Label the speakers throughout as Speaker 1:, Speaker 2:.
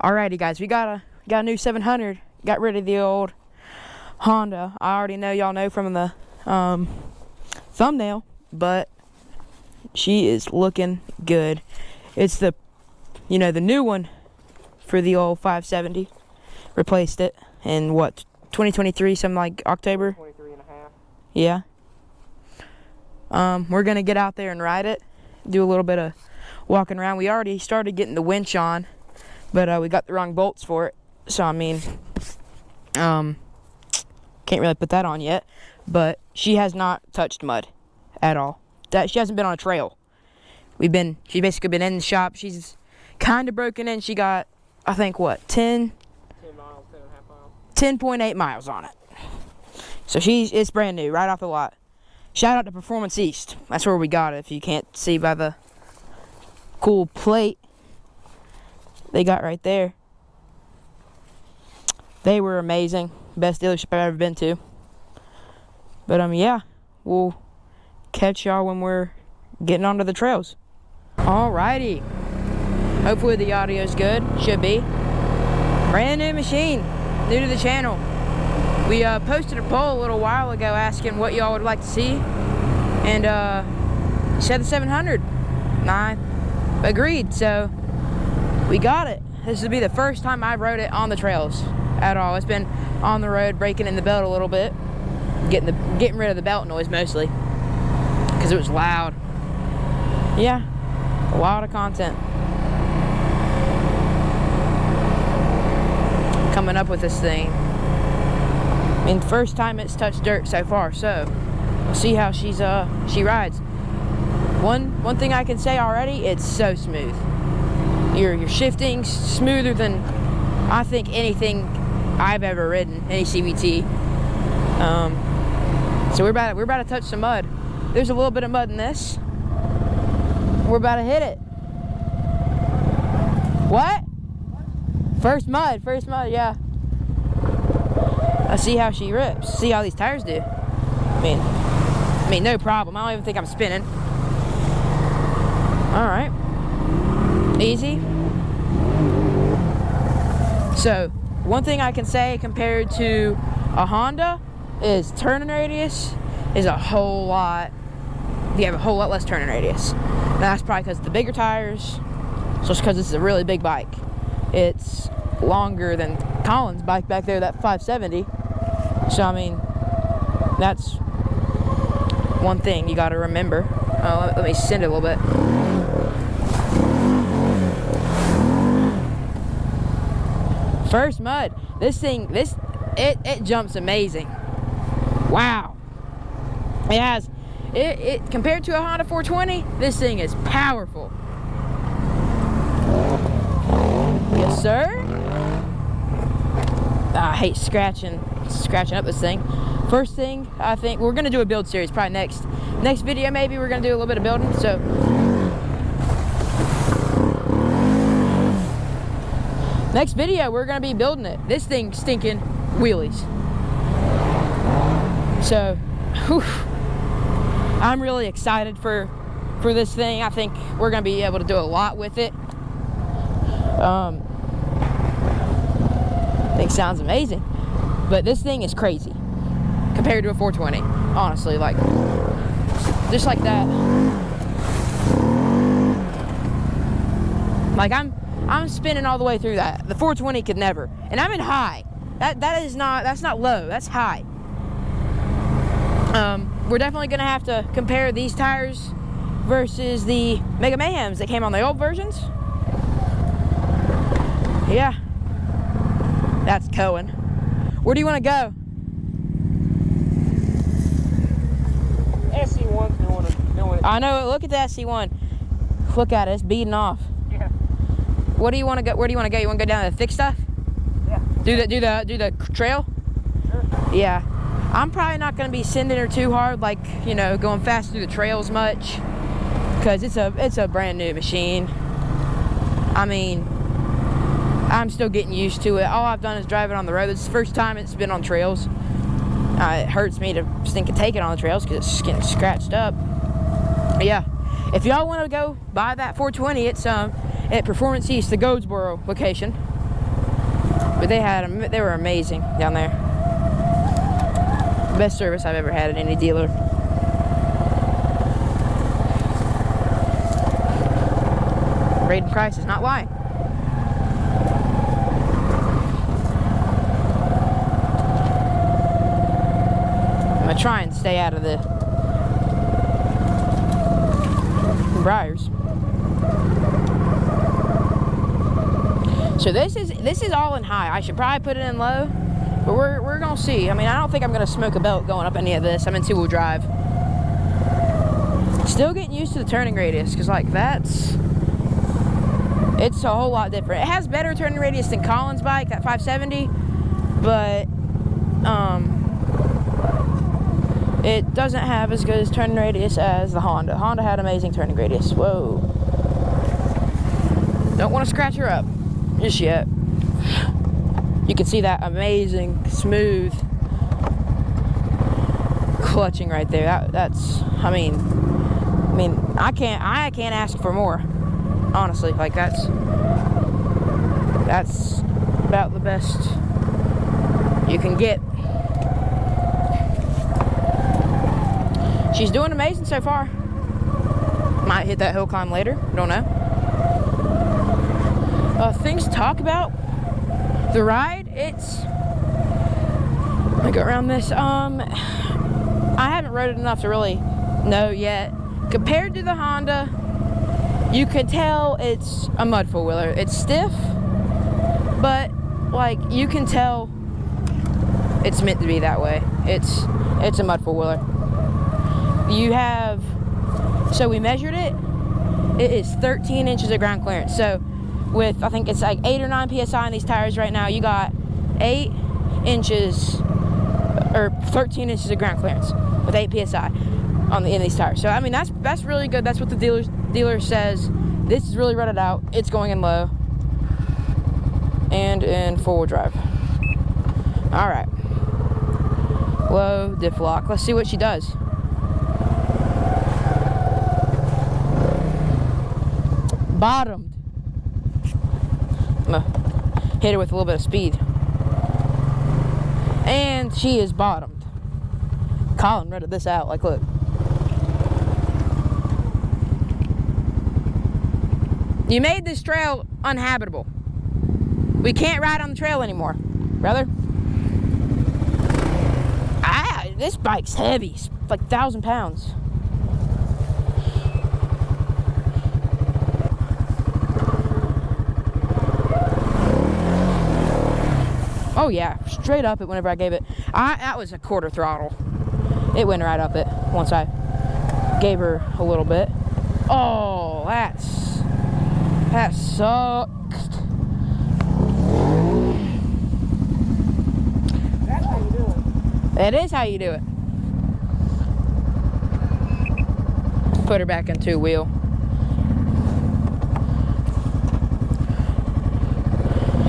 Speaker 1: Alrighty, guys, we got a new 700. Got rid of the old Honda. I already know y'all know from the thumbnail, but she is looking good. It's the new one for the old 570. Replaced it in what, 2023, something like October.
Speaker 2: 23 and a half.
Speaker 1: Yeah. We're gonna get out there and ride it, do a little bit of walking around. We already started getting the winch on, but we got the wrong bolts for it. So I mean, can't really put that on yet. But she has not touched mud at all. She hasn't been on a trail. She's basically been in the shop. She's kind of broken in. She got, I think, what, 10
Speaker 2: miles, 10.5 miles.
Speaker 1: 10.8 miles on it. So it's brand new, right off the lot. Shout out to Performance East. That's where we got it, if you can't see by the cool plate they got right there. They were amazing. Best dealership I've ever been to. But yeah, we'll catch y'all when we're getting onto the trails. Alrighty. Hopefully the audio's good. Should be. Brand new machine. New to the channel. We posted a poll a little while ago asking what y'all would like to see. And said the 700. And I agreed, so we got it. This will be the first time I rode it on the trails at all. It's been on the road, breaking in the belt a little bit. Getting rid of the belt noise mostly. Because it was loud. Yeah, a lot of content coming up with this thing. I mean, first time it's touched dirt so far, so we'll see how she rides. One thing I can say already, it's so smooth. Your shifting's smoother than I think anything I've ever ridden, any CVT. So we're about to touch some mud. There's a little bit of mud in this. We're about to hit it. What? First mud, yeah. Let's see how she rips. See how these tires do. I mean, no problem. I don't even think I'm spinning. All right. Easy. So, one thing I can say compared to a Honda is turning radius is a whole lot. You have a whole lot less turning radius. Now, that's probably because of the bigger tires. So it's because this is a really big bike. It's longer than Colin's bike back there, that 570. So I mean, that's one thing you got to remember. Let me send it a little bit. First mud. This thing, it jumps amazing. Wow. It has, it compared to a Honda 420, this thing is powerful. Yes, sir. I hate scratching up this thing. First thing, I think we're gonna do a build series probably next video. Maybe we're gonna do a little bit of building. So next video we're gonna be building it. This thing stinking wheelies. So whew, I'm really excited for this thing. I think we're gonna be able to do a lot with it. I think sounds amazing, but this thing is crazy compared to a 420. Honestly, like just like that. Like I'm spinning all the way through that. The 420 could never, and I'm in high. That's not low. That's high. We're definitely gonna have to compare these tires versus the Mega Mayhems that came on the old versions. Yeah. That's Cohen. Where do you want to go?
Speaker 2: SC1's doing it.
Speaker 1: I know. Look at the SC1. Look at it. It's beating off.
Speaker 2: Yeah.
Speaker 1: What do you want to go? Where do you want to go? You want to go down to the thick stuff?
Speaker 2: Yeah.
Speaker 1: Do the trail?
Speaker 2: Sure.
Speaker 1: Yeah. I'm probably not going to be sending her too hard, like, you know, going fast through the trails much, because it's a brand new machine. I mean, I'm still getting used to it. All I've done is drive it on the road. It's the first time it's been on trails. It hurts me to think of taking it on the trails because it's getting scratched up. But yeah, if y'all want to go buy that 420, it's at Performance East, the Goldsboro location. But they were amazing down there. Best service I've ever had at any dealer. Braden Price is not lying. I'm gonna try and stay out of the briars. So this is all in high. I should probably put it in low, but we're gonna see. I mean, I don't think I'm gonna smoke a belt going up any of this. I'm in 2-wheel drive. Still getting used to the turning radius, because like it's a whole lot different. It has better turning radius than Colin's bike, that 570, but it doesn't have as good as turning radius as the Honda. Honda had amazing turning radius. Whoa. Don't want to scratch her up just yet. You can see that amazing, smooth clutching right there. That's, I mean, I can't ask for more. Honestly, like that's about the best you can get. She's doing amazing so far. Might hit that hill climb later, don't know. Things to talk about. The ride, let me go around this. I haven't rode it enough to really know yet. Compared to the Honda, you could tell it's a mud four-wheeler. It's stiff, but like you can tell it's meant to be that way. It's a mud four-wheeler. You have, so we measured it. It is 13 inches of ground clearance. So with, I think it's like 8 or 9 PSI on these tires right now, you got 8 inches or 13 inches of ground clearance with 8 PSI in these tires. So I mean, that's really good. That's what the dealer says. This is really rutted out. It's going in low and in 4-wheel drive. All right, low diff lock. Let's see what she does. Bottomed. I'm gonna hit her with a little bit of speed. And she is bottomed. Colin rutted this out, like look. You made this trail uninhabitable. We can't ride on the trail anymore, brother. This bike's heavy. It's like 1,000 pounds. Oh yeah, straight up it whenever I gave it. That was a quarter throttle. It went right up it once I gave her a little bit. Oh, that sucked.
Speaker 2: That's how you do it.
Speaker 1: That is how you do it. Put her back in 2-wheel.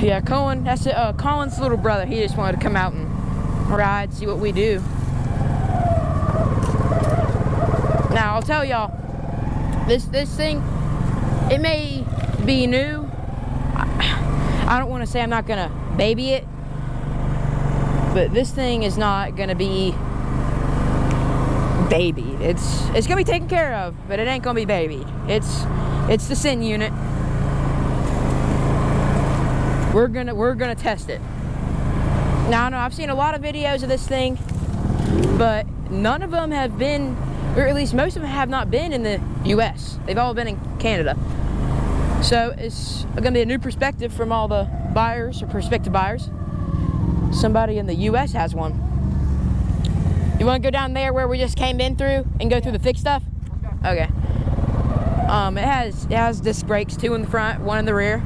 Speaker 1: Yeah, Cohen, that's it. Colin's little brother. He just wanted to come out and ride, see what we do. Now, I'll tell y'all, this thing, it may be new. I don't want to say I'm not gonna baby it, but this thing is not gonna be babied. It's gonna be taken care of, but it ain't gonna be babied. It's the Sin unit. We're gonna test it. Now, I know I've seen a lot of videos of this thing, but none of them have been, or at least most of them have not been in the US. They've all been in Canada. So it's gonna be a new perspective from all the buyers or prospective buyers. Somebody in the US has one. You wanna go down there where we just came in through and go through the thick stuff? Okay. It has disc brakes, 2 in the front, 1 in the rear.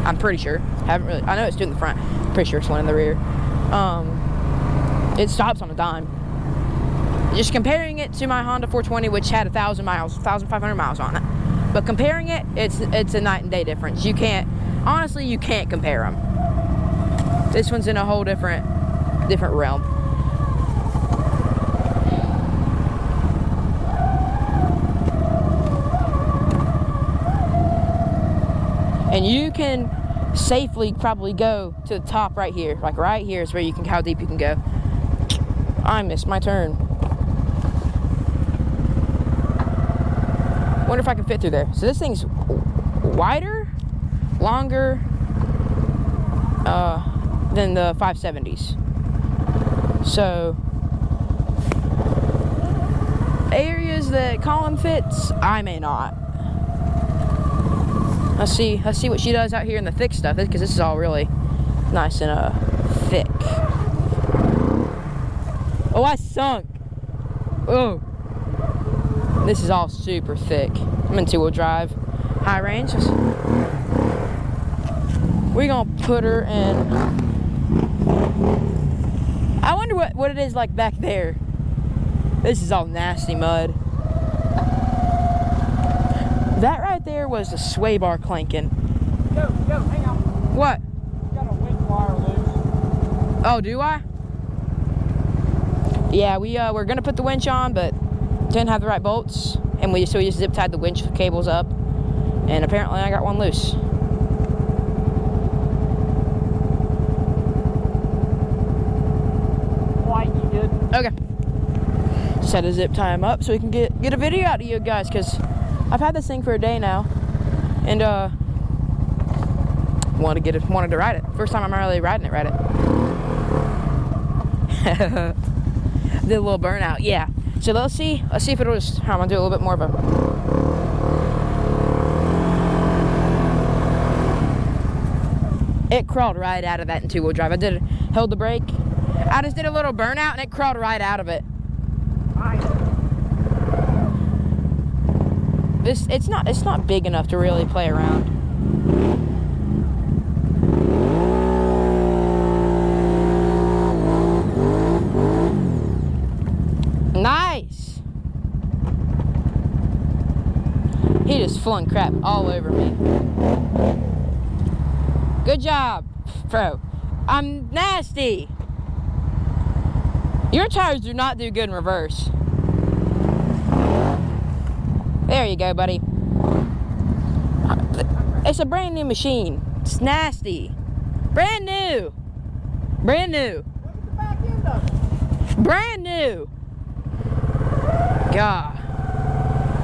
Speaker 1: I'm pretty sure. I know it's 2 in the front. Pretty sure it's 1 in the rear. It stops on a dime. Just comparing it to my Honda 420, which had 1,500 miles on it. But comparing it, it's a night and day difference. Honestly, you can't compare them. This one's in a whole different realm. And you can safely probably go to the top right here. Like right here is where you can, how deep you can go. I missed my turn. Wonder if I can fit through there. So this thing's wider, longer than the 570s. So areas that Colin fits, I may not. Let's see what she does out here in the thick stuff, because this is all really nice and thick. Oh, I sunk. Oh, this is all super thick. I'm in 2-wheel drive, high range. We're gonna put her in. I wonder what it is like back there. This is all nasty mud. That right there was the sway bar clanking.
Speaker 2: Yo, hang on.
Speaker 1: What?
Speaker 2: You got a winch wire loose.
Speaker 1: Oh, do I? Yeah, we're gonna put the winch on, but didn't have the right bolts, and we just zip tied the winch cables up, and apparently I got one loose.
Speaker 2: White, you good?
Speaker 1: Okay. Just had to zip tie them up so we can get a video out to you guys, because I've had this thing for a day now, and wanted to ride it. First time I'm really riding it. Did a little burnout, yeah. So let's see if it'll just, I'm gonna do a little bit more of a. It crawled right out of that in 2-wheel drive. Held the brake. I just did a little burnout and it crawled right out of it. It's not big enough to really play around. Nice. He just flung crap all over me. Good job, bro. I'm nasty. Your tires do not do good in reverse. There you go, buddy. It's a brand new machine. It's nasty. Brand new. Brand new.
Speaker 2: Look at the back end of it.
Speaker 1: Brand new. God.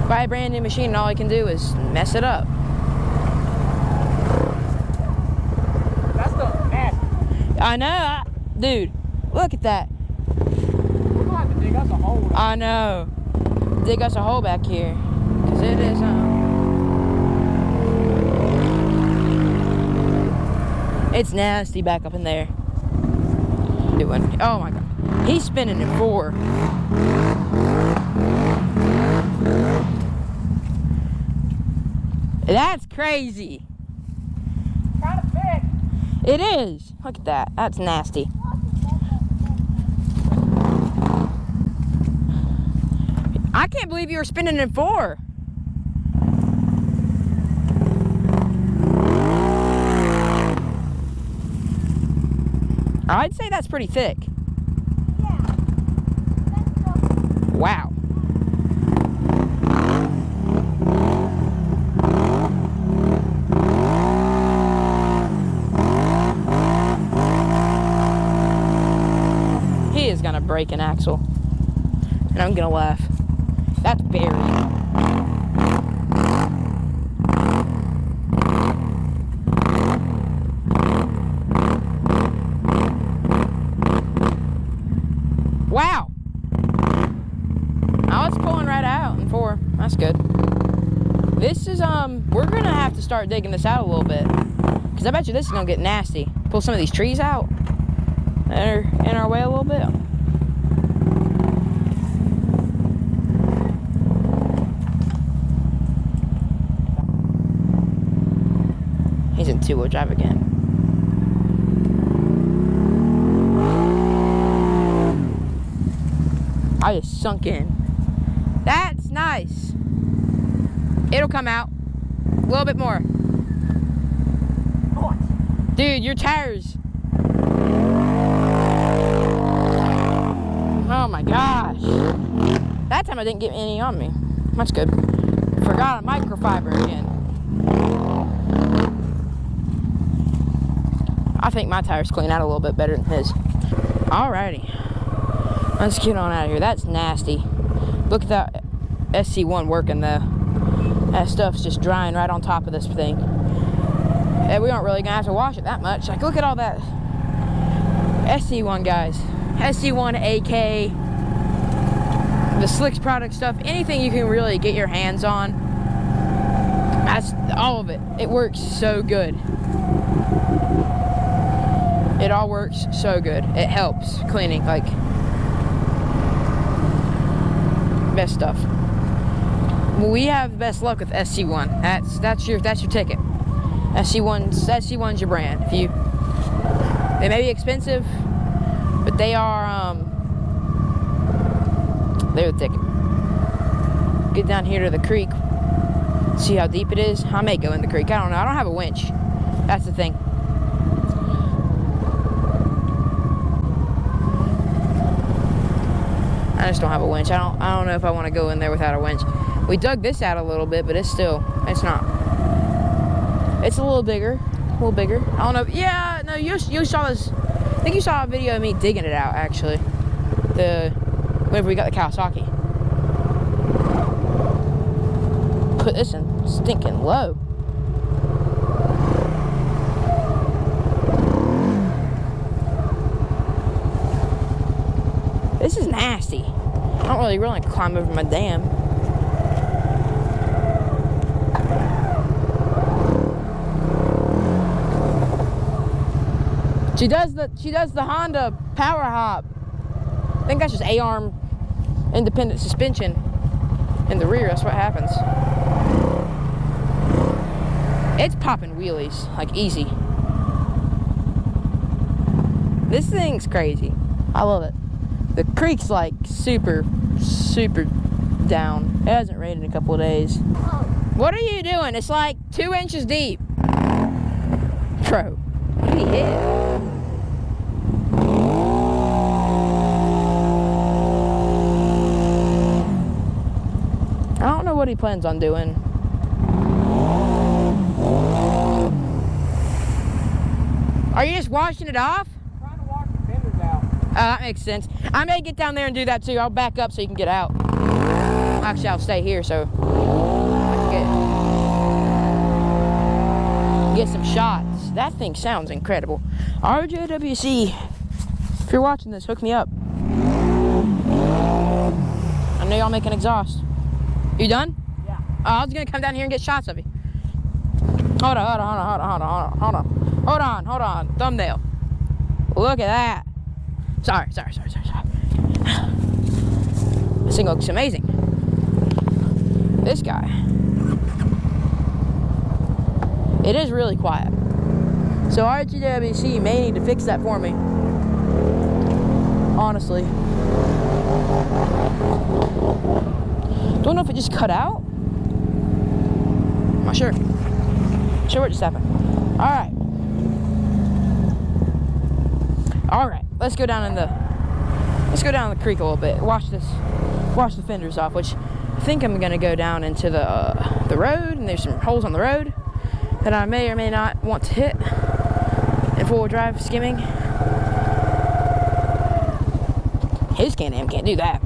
Speaker 1: Buy a brand new machine and all I can do is mess it up.
Speaker 2: That's the nasty.
Speaker 1: I know. Dude, look at that.
Speaker 2: We're gonna have to dig us a hole.
Speaker 1: I know. Dig us a hole back here. Because it is, it's nasty back up in there. Oh my God. He's spinning in 4. That's crazy.
Speaker 2: Kind of thick.
Speaker 1: It is. Look at that. That's nasty. I can't believe you were spinning in 4. I'd say that's pretty thick.
Speaker 3: Yeah.
Speaker 1: Wow. He is gonna break an axle. And I'm gonna laugh. That's buried. Wow. Now it's pulling right out in 4. That's good. This is, we're gonna have to start digging this out a little bit. Because I bet you this is gonna get nasty. Pull some of these trees out that are in our way a little bit. He's in 2-wheel drive again. I just sunk in. That's nice. It'll come out. A little bit more. Dude, your tires. Oh my gosh. That time I didn't get any on me. That's good. Forgot a microfiber again. I think my tires clean out a little bit better than his. Alrighty. Let's get on out of here. That's nasty. Look at that SC1 working though. That stuff's just drying right on top of this thing. And we aren't really gonna have to wash it that much. Like, look at all that SC1, guys. SC1, AK, the Slicks product stuff, anything you can really get your hands on. That's all of it. It works so good. It all works so good. It helps cleaning, like, best stuff. We have the best luck with SC1. That's your ticket. SC1's your brand. They may be expensive, but they're the ticket. Get down here to the creek. See how deep it is. I may go in the creek. I don't know. I don't have a winch. That's the thing. I just don't have a winch. I don't know if I want to go in there without a winch. We dug this out a little bit, but it's not. It's a little bigger. I don't know. Yeah, no, you saw this. I think you saw a video of me digging it out, actually. Whenever we got the Kawasaki. Put this in stinking low. This is nasty. I don't really want to climb over my dam. She does the Honda power hop. I think that's just A-arm independent suspension in the rear. That's what happens. It's popping wheelies like easy. This thing's crazy. I love it. The creek's like super down. It hasn't rained in a couple of days. What are you doing? It's like 2 inches deep. Bro, what did he hit? I don't know what he plans on doing. Are you just washing it off?
Speaker 2: I'm trying to wash the fenders out.
Speaker 1: That makes sense. I may get down there and do that too. I'll back up so you can get out. Actually, I'll stay here so I can get some shots. That thing sounds incredible. RJWC, if you're watching this, hook me up. I know y'all making exhaust. You done?
Speaker 2: Yeah.
Speaker 1: I was gonna come down here and get shots of you. Hold on. Thumbnail. Look at that. Sorry. This thing looks amazing. This guy. It is really quiet. So RGWC may need to fix that for me. Honestly. Don't know if it just cut out. I'm not sure. Sure what just happened. Alright, let's go down the creek a little bit. Wash the fenders off, which I think I'm gonna go down into the road, and there's some holes on the road that I may or may not want to hit in four-wheel drive skimming. His Can-Am can't do that.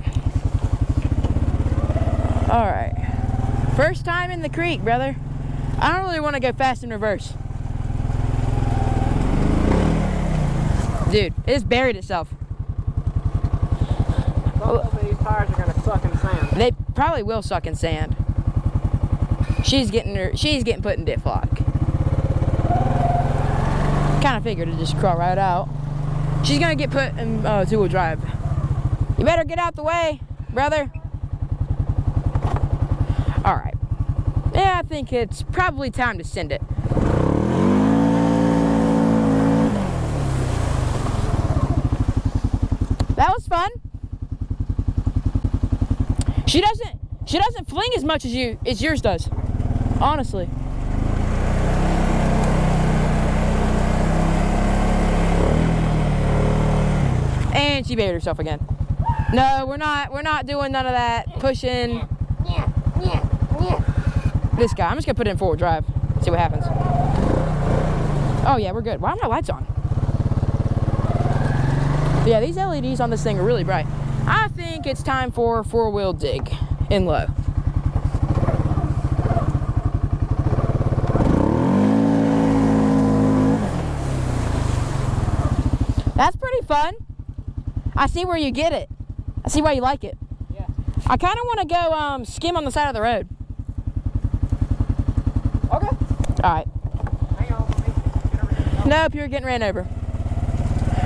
Speaker 1: Alright. First time in the creek, brother. I don't really want to go fast in reverse. Dude, it just buried itself.
Speaker 2: Both of these tires are gonna suck in sand.
Speaker 1: They probably will suck in sand. She's getting put in dip lock. Kind of figured to just crawl right out. She's gonna get put in two-wheel drive. You better get out the way, brother. All right. Yeah, I think it's probably time to send it. That was fun. She doesn't fling as much as yours does. Honestly. And she buried herself again. No, we're not doing none of that pushing. This guy, I'm just gonna put it in four-wheel drive. See what happens. Oh yeah, we're good. Why are my lights on? Yeah, these LEDs on this thing are really bright. I think it's time for four-wheel dig in low. That's pretty fun. I see where you get it. I see why you like it.
Speaker 2: Yeah.
Speaker 1: I kind of want to go skim on the side of the road.
Speaker 2: Okay.
Speaker 1: All right.
Speaker 2: Hang on.
Speaker 1: Nope, you're getting ran over.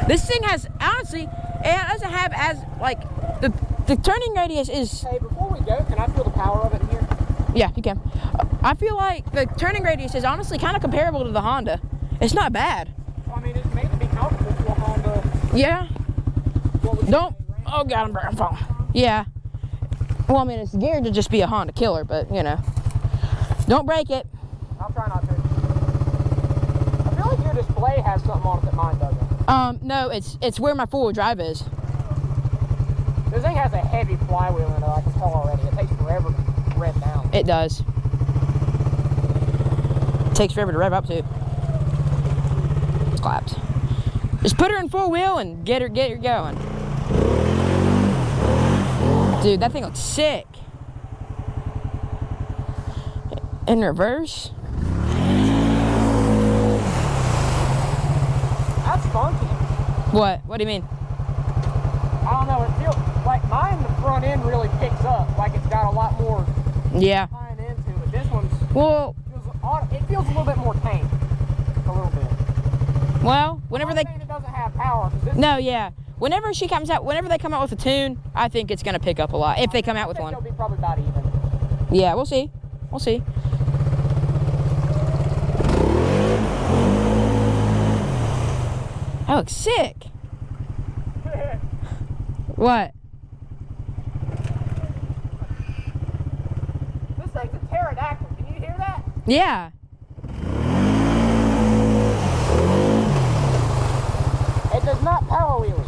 Speaker 1: This thing has, honestly, it doesn't have as, like, the turning radius is...
Speaker 2: Hey, before we go, can I feel the power of it in here?
Speaker 1: Yeah, you can. I feel like the turning radius is honestly kind of comparable to the Honda. It's not bad.
Speaker 2: Well, I mean, it's made to be comfortable for a Honda.
Speaker 1: Yeah.
Speaker 2: What would you
Speaker 1: Don't.
Speaker 2: say, Range?
Speaker 1: Oh, God, I'm falling. Yeah. Well, I mean, it's geared to just be a Honda killer, but, you know. Don't break it.
Speaker 2: I'll try not to. I feel like your display has something on it that mine doesn't.
Speaker 1: No, it's where my four-wheel drive is.
Speaker 2: This thing has a heavy flywheel in it, I can tell already. It takes forever to rev down.
Speaker 1: It does. It takes forever to rev up, too. It's clapped. Just put her in four-wheel and get her going. Dude, that thing looks sick. In reverse.
Speaker 2: That's funky.
Speaker 1: What? What do you mean?
Speaker 2: I don't know, it feels like mine, the front end really picks up. Like it's got a lot more
Speaker 1: Yeah.
Speaker 2: tying into it. This one's
Speaker 1: Well,
Speaker 2: it feels a little bit more tame. A little bit.
Speaker 1: well, whenever
Speaker 2: I'm
Speaker 1: they...
Speaker 2: saying it doesn't have power. 'Cause this
Speaker 1: No, yeah. Whenever they come out with a tune, I think it's going to pick up a lot. If they come out with
Speaker 2: I think
Speaker 1: one.
Speaker 2: they'll be probably about even.
Speaker 1: Yeah, we'll see. We'll see. That looks sick. What?
Speaker 2: This thing's a pterodactyl. Can you hear that?
Speaker 1: Yeah.
Speaker 2: It does not power wheelie.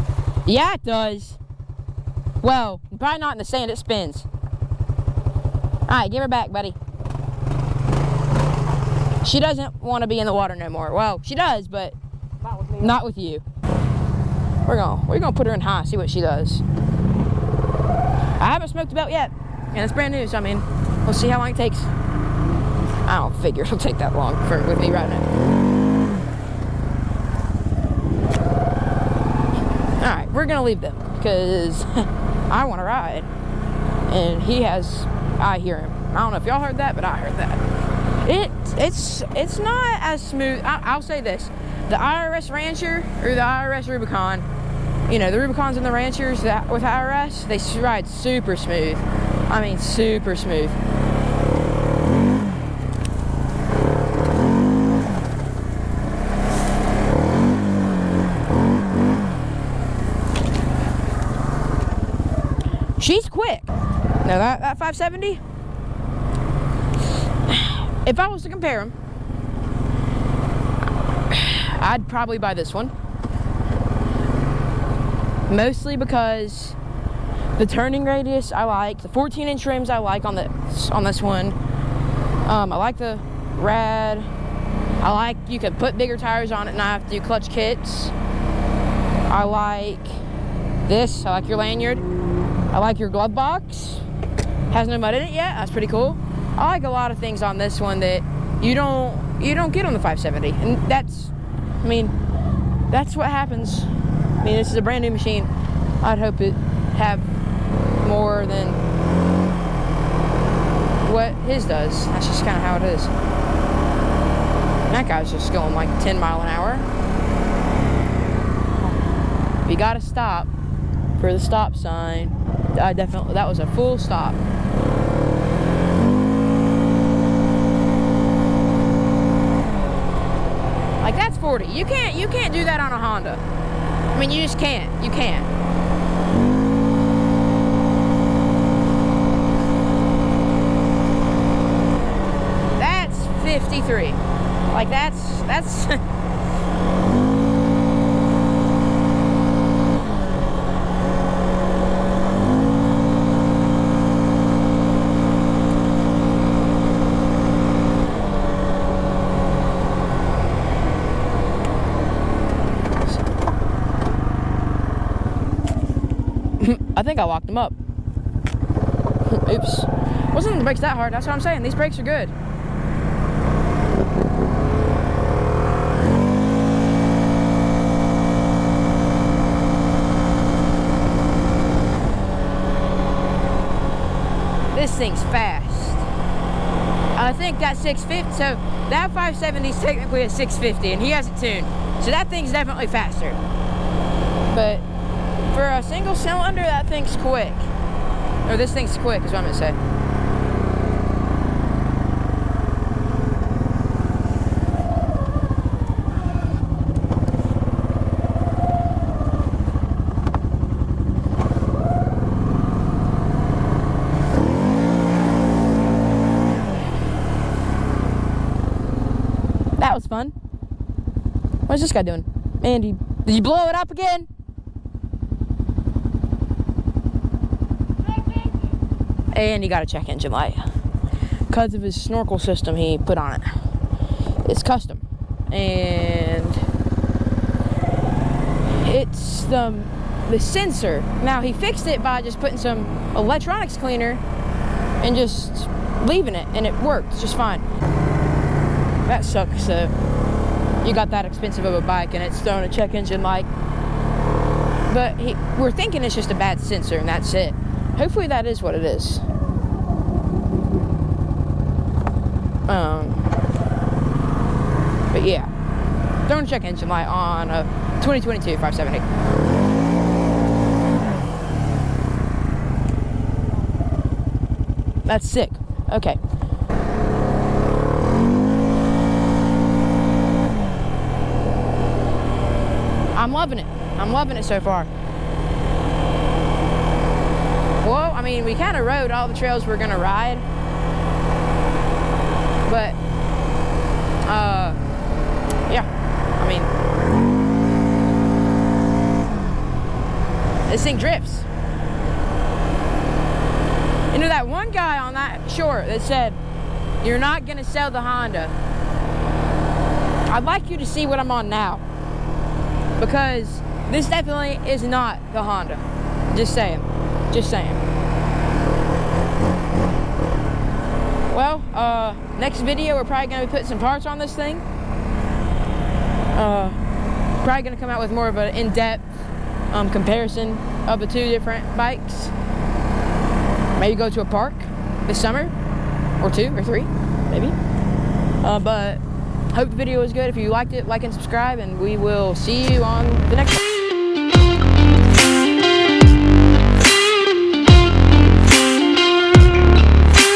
Speaker 1: Yeah, it does. Well, probably not in the sand, it spins. Alright, give her back, buddy. She doesn't want to be in the water no more. Well, she does, but
Speaker 2: Not with me.
Speaker 1: not with you. We're gonna put her in high, see what she does. I haven't smoked the belt yet, and it's brand new, so I mean, we'll see how long it takes. I don't figure it'll take that long with me right now. Alright, we're gonna leave them, because I want to ride. And I hear him. I don't know if y'all heard that, but I heard that. It's not as smooth. I'll say this. The IRS Rancher or the IRS Rubicon, you know, the Rubicons and the Ranchers with IRS, they ride super smooth. I mean, super smooth. She's quick. Now that 570, if I was to compare them, I'd probably buy this one. Mostly because the turning radius I like, the 14-inch rims I like on this one. I like the rad. I like you can put bigger tires on it and not have to do clutch kits. I like this. I like your lanyard. I like your glove box. Has no mud in it yet. That's pretty cool. I like a lot of things on this one that you don't get on the 570, and that's what happens. I mean, this is a brand new machine. I'd hope it have more than what his does. That's just kind of how it is. That guy's just going like 10 mile an hour. You gotta stop for the stop sign. That was a full stop. Like that's 40. You can't do that on a Honda. I mean, you just can't. You can't. That's 53. Like that's think I locked them up. Oops. Wasn't on the brakes that hard. That's what I'm saying. These brakes are good. This thing's fast. I think that's 650. So that 570 is technically a 650, and he has it tuned. So that thing's definitely faster. But for a single cylinder, that thing's quick. Or this thing's quick, is what I'm gonna say. That was fun. What's this guy doing? Andy, did you blow it up again? And he got a check engine light because of his snorkel system he put on it. It's custom, and it's the sensor. Now he fixed it by just putting some electronics cleaner and just leaving it, and it worked just fine. That sucks. So you got that expensive of a bike and it's throwing a check engine light. But we're thinking it's just a bad sensor and that's it. Hopefully that is what it is. But yeah, throwing a check engine light on a 2022 570. That's sick. Okay. I'm loving it. I'm loving it so far. Well, I mean, we kind of rode all the trails we're gonna ride, but yeah, I mean, this thing drifts. You know that one guy on that short that said, "You're not gonna sell the Honda." I'd like you to see what I'm on now, because this definitely is not the Honda. Just saying. Just saying. Well, next video we're probably going to be putting some parts on this thing. Probably going to come out with more of an in-depth comparison of the two different bikes. Maybe go to a park this summer, or 2 or 3, maybe. But hope the video was good. If you liked it, like and subscribe, and we will see you on the next one.